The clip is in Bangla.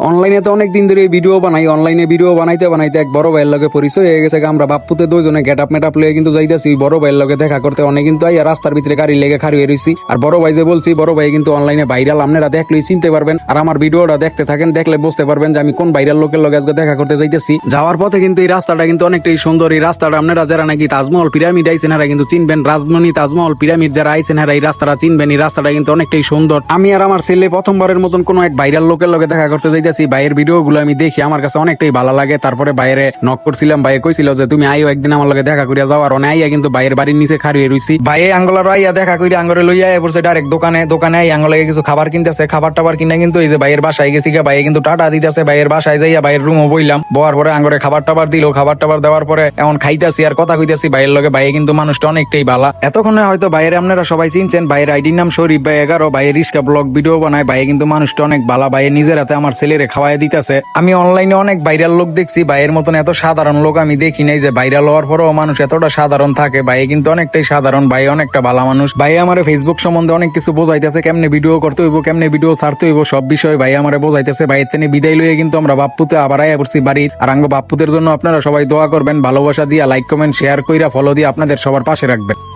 অনলাইনে তো অনেক দিন ধরে ভিডিও বানাই, অনলাইনে ভিডিও বানাইতে বানাইতে এক বড় ভাইয়ের লগে পরিচয় হয়ে গেছে। আমরা বাপ্পুতে দুইজনে গেট আপ মেট আপ লয়ে কিন্তু যাইতেছি বড় ভাইয়ের লগে দেখা করতে। অনেক কিন্তু আইয়া রাস্তার ভিতরে গাড়ি লেগে খাড়ি হয়ে রইছি। আর বড় ভাই যে বলছি, বড় ভাই কিন্তু অনলাইনে ভাইরাল, আপনারা দেখলেই চিনতে পারবেন। আর আমার ভিডিওটা দেখতে থাকেন, দেখলে বুঝতে পারবেন যে আমি কোন ভাইরাল লোকের লগে আজকে দেখা করতে যাইতেছি। যাওয়ার পথে কিন্তু এই রাস্তাটা কিন্তু অনেকটাই সুন্দর। এই রাস্তাটা আপনারা যারা নাকি তাজমহল পিরামিড আইছেন হারা কিন্তু চিনবেন। রাজধানী তাজমহল পিরামিড যারা আইছেন হারা এই রাস্তাটা চিনবেন। এই রাস্তাটা কিন্তু অনেকটাই সুন্দর। আমি আর আমার ছেলে প্রথমবারের মতন কোন এক ভাইরাল লোকের লগে দেখা করতে যাইতেছি। ভাইয়ের ভিডিও গুলো আমি দেখি, আমার কাছে অনেকটাই ভালো লাগে। তারপরে বাইরে নক করছিলাম, ভাইয়ে কইছিল যে তুমি আইও একদিন আমার লগে দেখা করিয়া যাও। আর আইয়া কিন্তু ভাইয়ের বাড়ির নিচে খাড়িয়ে রইছি। ভাইয়ে আঙ্গলার আইয়া দেখা করি আঙ্গরে লইয়া পড়ছে ডাইরেক্ট দোকানে আই আঙ্গলে কিছু খাবার কিনতেছে। খাবার টাবার কিনে কিন্তু এই যে ভাইয়ের বাসায় গেছি। ভাইয়ে কিন্তু টাটা দিতেছে। ভাইয়ের বাসায় যাইয়া ভাইয়ের রুমও বইলাম। বওয়ার পরে আঙ্গরে খাবার টাবার দিল। খাবার টাবার দেওয়ার পরে এখন খাইতেছি আর কথা কইতাছি ভাইয়ের লগে। ভাইয়ে কিন্তু মানুষটা অনেকটাই ভালো। এতক্ষণে হয়তো ভাইয়ের আপনারা সবাই চিনছেন। ভাইয়ের আইডির নাম শরীফ ভাই 11। ভাইয়ের রিস্কা ব্লগ ভিডিও বানায়। ভাইয়ে কিন্তু মানুষটা অনেক ভালো। ভাইয়ে নিজের হাতে আমার ছেলেরে খাওয়াই দিতেছে। আমি অনলাইনে অনেক ভাইরাল লোক দেখছি, ভাইয়ের মতন এত সাধারণ লোক আমি দেখি নাই যে ভাইরাল হওয়ার পরেও মানুষ এতটা সাধারণ থাকে। ভাইয়ে কিন্তু অনেকটাই সাধারণ। ভাই অনেকটা ভালো মানুষ। ভাই আমার ফেসবুক সম্বন্ধে অনেক কিছু বোঝাইতেছে, কেমনে ভিডিও করতে হইব, কেমনে ভিডিও ছাড়তে হইব, সব বিষয় ভাই আমার বোঝাইতেছে। ভাইয়ের থেকে বিদায় লইয়ে কিন্তু আমরা বাপ্পুতে আবার আয়া পড়ছি বাড়ি। আর আঙ্গ বাপ্পুদের জন্য আপনারা সবাই দোয়া করবেন, ভালোবাসা দিয়া লাইক কমেন্ট শেয়ার কইরা ফলো দিয়ে আপনাদের সবার পাশে রাখবেন।